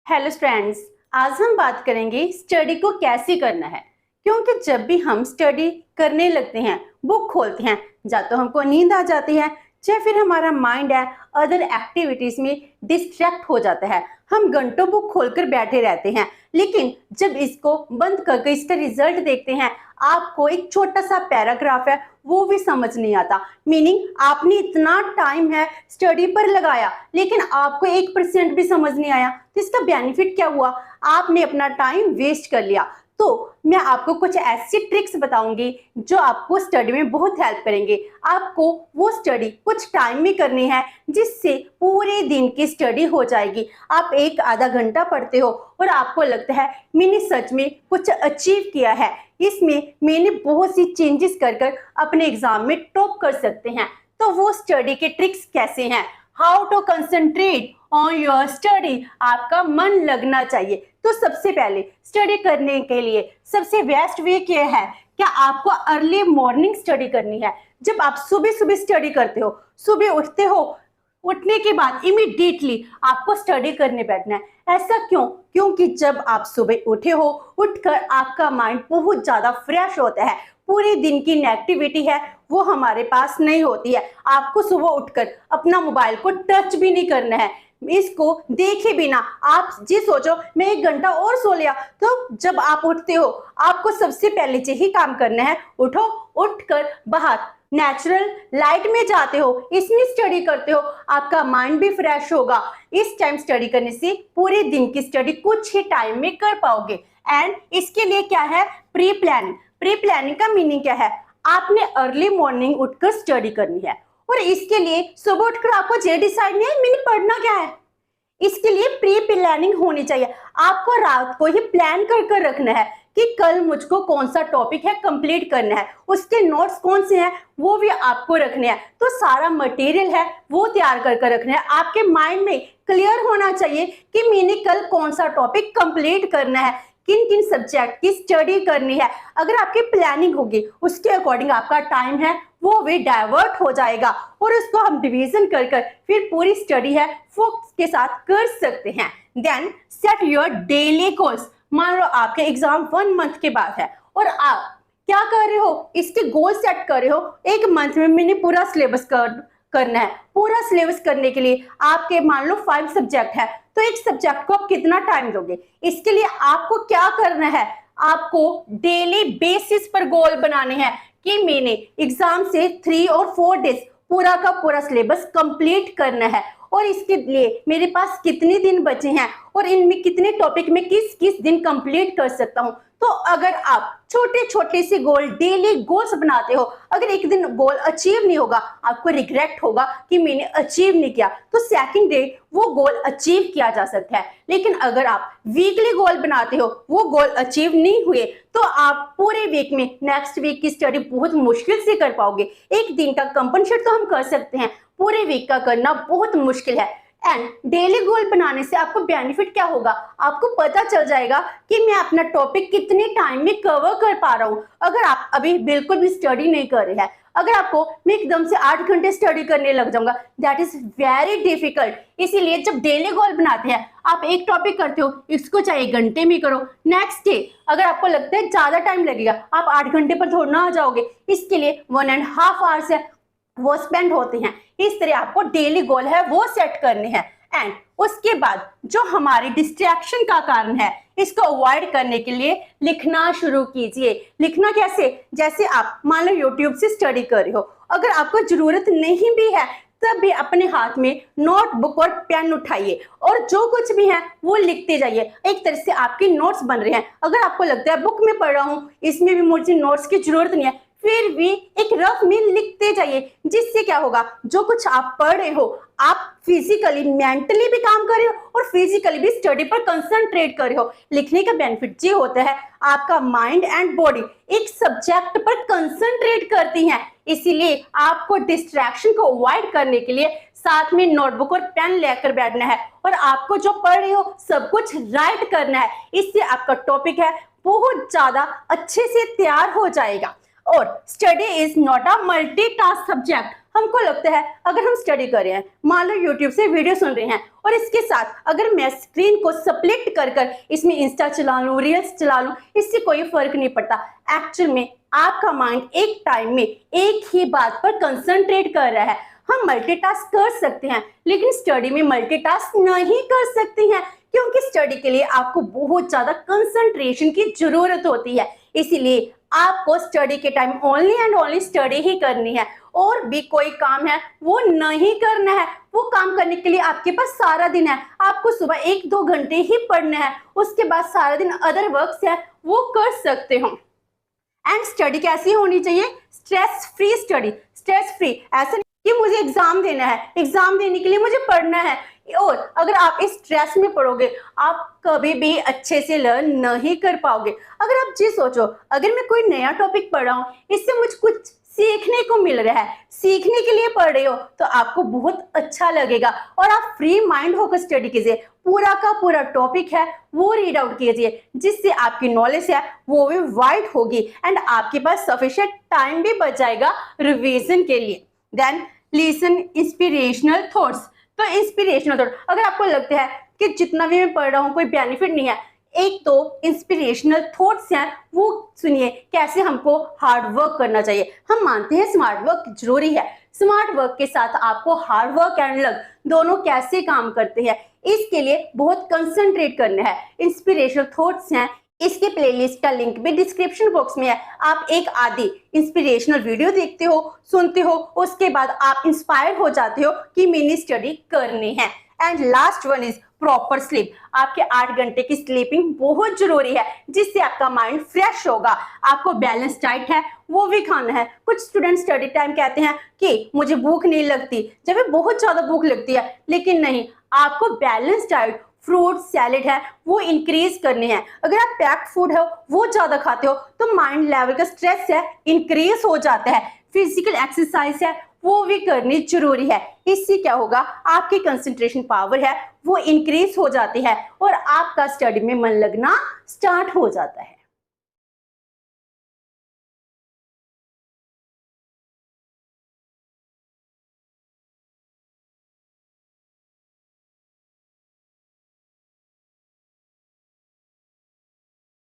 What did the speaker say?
Hello friends, आज हम बात करेंगे स्टडी को कैसे करना है। क्योंकि जब भी हम स्टडी करने लगते हैं, बुक खोलते हैं, या तो हमको नींद आ जाती है या फिर हमारा माइंड है अदर एक्टिविटीज में डिस्ट्रैक्ट हो जाता है। हम घंटों बुक खोलकर बैठे रहते हैं, लेकिन जब इसको बंद करके इसका रिजल्ट देखते हैं, आपको एक छोटा सा पैराग्राफ है वो भी समझ नहीं आता। मीनिंग आपने इतना टाइम है स्टडी पर लगाया, लेकिन आपको 1% भी समझ नहीं आया, तो इसका बेनिफिट क्या हुआ? आपने अपना टाइम वेस्ट कर लिया। तो मैं आपको कुछ ऐसी ट्रिक्स बताऊंगी जो आपको स्टडी में बहुत हेल्प करेंगे। आपको वो स्टडी कुछ टाइम में करनी है जिससे पूरे दिन की स्टडी हो जाएगी। आप एक आधा घंटा पढ़ते हो और आपको लगता है मैंने सच में कुछ अचीव किया है, इसमें मैंने बहुत सी चेंजेस कर अपने एग्जाम में टॉप कर सकते हैं। तो वो स्टडी के ट्रिक्स कैसे हैं? How to concentrate on your study, आपका मन लगना चाहिए। तो सबसे पहले स्टडी करने के लिए सबसे बेस्ट वे क्या है? क्या आपको अर्ली मॉर्निंग स्टडी करनी है। जब आप सुबह सुबह स्टडी करते हो, सुबह उठते हो, उठने के बाद इमीडिएटली आपको स्टडी करने बैठना है। ऐसा क्यों? क्योंकि जब आप सुबह उठे हो, उठकर आपका माइंड बहुत ज्यादा फ्रेश होता है। पूरे दिन की नेगेटिविटी है वो हमारे पास नहीं होती है। आपको सुबह उठकर अपना मोबाइल को टच भी नहीं करना है, इसको देखे बिना आप जी सोचो मैं 1 घंटा और सो लिया। तो जब आप उठते हो, आपको सबसे पहले यही काम करना है, उठो, उठकर बाहर नेचुरल लाइट में जाते हो, इसमें स्टडी करते हो, आपका माइंड भी फ्रेश होगा। इस टाइम स्टडी करने से पूरे दिन की स्टडी कुछ ही टाइम में कर पाओगे। एंड इसके लिए क्या है? Pre planning. प्री प्लानिंग का मीनिंग क्या है? आपने अर्ली मॉर्निंग उठकर स्टडी करनी है, और इसके लिए सुबह उठकर आपको ये डिसाइड नहीं है मैंने पढ़ना क्या है। इसके लिए प्री प्लानिंग होनी चाहिए। आपको रात को ही प्लान कर रखना है कि कल मुझको कौन सा टॉपिक है कंप्लीट करना है, उसके नोट्स कौन से हैं वो भी आपको रखने हैं। तो सारा मटेरियल है वो तैयार कर रखना है। आपके माइंड में क्लियर होना चाहिए कि मैंने कल कौन सा टॉपिक कंप्लीट करना है, किन किन सब्जेक्ट की स्टडी करनी है। अगर आपकी प्लानिंग होगी, उसके अकॉर्डिंग आपका टाइम है वो भी डाइवर्ट हो जाएगा, और उसको हम डिवीजन कर फिर पूरी स्टडी है फोकस के साथ कर सकते हैं। Then set your daily goals. मान लो आपके एग्जाम 1 मंथ के बाद है और आप क्या कर रहे हो? इसके गोल सेट कर रहे हो, 1 मंथ में मैंने पूरा सिलेबस करना है। पूरा सिलेबस करने के लिए आपके मान लो 5 सब्जेक्ट है, तो एक सब्जेक्ट को आप कितना टाइम दोगे? इसके लिए आपको क्या करना है? आपको डेली बेसिस पर गोल बनाने हैं कि मैंने एग्जाम से 3 और 4 डेज पूरा का पूरा सिलेबस कंप्लीट करना है, और इसके लिए मेरे पास कितने दिन बचे हैं और इनमें कितने टॉपिक में किस किस दिन कंप्लीट कर सकता हूं। तो अगर आप छोटे छोटे से गोल, डेली गोल्स बनाते हो, अगर एक दिन गोल अचीव नहीं होगा, आपको रिग्रेट होगा कि मैंने अचीव नहीं किया, तो सेकंड डे वो गोल अचीव किया जा सकता है। लेकिन अगर आप वीकली गोल बनाते हो, वो गोल अचीव नहीं हुए, तो आप पूरे वीक में नेक्स्ट वीक की स्टडी बहुत मुश्किल से कर पाओगे। एक दिन का कंपनसेट तो हम कर सकते हैं, पूरे वीक का करना बहुत मुश्किल है। एंड डेली गोल बनाने से आपको बेनिफिट क्या होगा? आपको पता चल जाएगा कि मैं अपना टॉपिक कितने टाइम में कवर कर पा रहा हूँ। अगर आप अभी बिल्कुल भी स्टडी नहीं कर रहे हैं, अगर आपको मैं एकदम से 8 घंटे स्टडी करने लग जाऊंगा, दैट इज वेरी डिफिकल्ट। इसीलिए जब डेली गोल बनाते हैं, आप एक टॉपिक करते हो, इसको चाहे 1 घंटे में करो। नेक्स्ट डे अगर आपको लगता है ज्यादा टाइम लगेगा, आप 8 घंटे पर थोड़ा ना आ जाओगे, इसके लिए 1.5 आवर्स है वो स्पेंड होते हैं। इस तरह आपको डेली गोल है वो सेट करने हैं। एंड उसके बाद जो हमारी डिस्ट्रैक्शन का कारण है, इसको अवॉइड करने के लिए लिखना शुरू कीजिए। लिखना कैसे? जैसे आप मान लो यूट्यूब से स्टडी कर रहे हो, अगर आपको जरूरत नहीं भी है तब भी अपने हाथ में नोटबुक और पेन उठाइए और जो कुछ भी है वो लिखते जाइए। एक तरह से आपके नोट्स बन रहे हैं। अगर आपको लगता है बुक में पढ़ रहा हूँ, इसमें भी मुझे नोट्स की जरूरत नहीं है, फिर भी एक रफ में लिखते जाइए। जिससे क्या होगा? जो कुछ आप पढ़ रहे हो, आप फिजिकली मेंटली भी काम कर रहे हो और फिजिकली भी स्टडी पर कंसंट्रेट कर रहे हो। लिखने का बेनिफिट ये होता है आपका माइंड एंड बॉडी एक सब्जेक्ट पर कंसंट्रेट करती हैं। इसीलिए आपको डिस्ट्रैक्शन को अवॉइड करने के लिए साथ में नोटबुक और पेन लेकर बैठना है, और आपको जो पढ़ रहे हो सब कुछ राइट करना है। इससे आपका टॉपिक है बहुत ज्यादा अच्छे से तैयार हो जाएगा। और study is not a multitask subject. हमको लगता है अगर हम स्टडी कर रहे हैं, मान लो यूट्यूब से वीडियो सुन रहे हैं और इसके साथ अगर मैं स्क्रीन को सप्लेक्ट कर कर इसमें इंस्टा चला लूं, रील्स चला लूं, इससे कोई फर्क नहीं पड़ता। एक्चुअल में आपका माइंड एक टाइम में एक ही बात पर कंसंट्रेट कर रहा है। हम मल्टीटास्क कर सकते हैं लेकिन स्टडी में मल्टीटास्क नहीं कर सकते हैं, क्योंकि स्टडी के लिए आपको बहुत ज्यादा कंसंट्रेशन की जरूरत होती है। इसीलिए आपको स्टडी के time only and only study ही करनी है, और भी कोई काम है वो नहीं करना है। वो काम करने के लिए आपके पास सारा दिन है, आपको सुबह 1-2 घंटे ही पढ़ना है, उसके बाद सारा दिन अदर वर्क्स है वो कर सकते हो। एंड स्टडी कैसी होनी चाहिए? Stress free study. Stress free ऐसा नहीं कि मुझे एग्जाम देना है, एग्जाम देने के लिए मुझे पढ़ना है, और अगर आप इस स्ट्रेस में पढ़ोगे आप कभी भी अच्छे से लर्न नहीं कर पाओगे। अगर आप जी सोचो, अगर मैं कोई नया टॉपिक पढ़ रहा हूँ, इससे मुझे कुछ सीखने को मिल रहा है, सीखने के लिए पढ़ रहे हो, तो आपको बहुत अच्छा लगेगा और आप फ्री माइंड होकर स्टडी कीजिए। पूरा का पूरा टॉपिक है वो रीड आउट कीजिए, जिससे आपकी नॉलेज है वो भी वाइड होगी एंड आपके पास सफिशिएंट टाइम भी बच जाएगा रिवीजन के लिए। Then listen inspirational thoughts. तो इंस्पिरेशनल थॉट, अगर आपको लगता है कि जितना भी मैं पढ़ रहा हूँ कोई बेनिफिट नहीं है, एक तो इंस्पिरेशनल थॉट्स हैं वो सुनिए। कैसे हमको हार्ड वर्क करना चाहिए। हम मानते हैं स्मार्ट वर्क जरूरी है, स्मार्ट वर्क के साथ आपको हार्ड वर्क एंड लक दोनों कैसे काम करते हैं इसके लिए बहुत कंसंट्रेट करना है। इंस्पिरेशनल थॉट्स हैं, इसके प्लेलिस्ट का लिंक भी डिस्क्रिप्शन बॉक्स में है। आप एक आधी इंस्पिरेशनल वीडियो देखते हो, सुनते हो, उसके बाद आप इंस्पायर हो जाते हो कि मैंने स्टडी करनी है। And last one is proper sleep. आपके 8 घंटे की स्लीपिंग बहुत जरूरी है, जिससे आपका माइंड फ्रेश होगा। आपको बैलेंस डाइट है वो भी खाना है। कुछ स्टूडेंट स्टडी टाइम कहते हैं कि मुझे भूख नहीं लगती, जब बहुत ज्यादा भूख लगती है, लेकिन नहीं, आपको बैलेंस डाइट, फ्रूट, सैलेड है वो इंक्रीज करने हैं। अगर आप पैक्ड फूड है वो ज्यादा खाते हो तो माइंड लेवल का स्ट्रेस है इंक्रीज हो जाता है। फिजिकल एक्सरसाइज है वो भी करनी जरूरी है। इससे क्या होगा, आपकी कंसंट्रेशन पावर है वो इंक्रीज हो जाती है और आपका स्टडी में मन लगना स्टार्ट हो जाता है।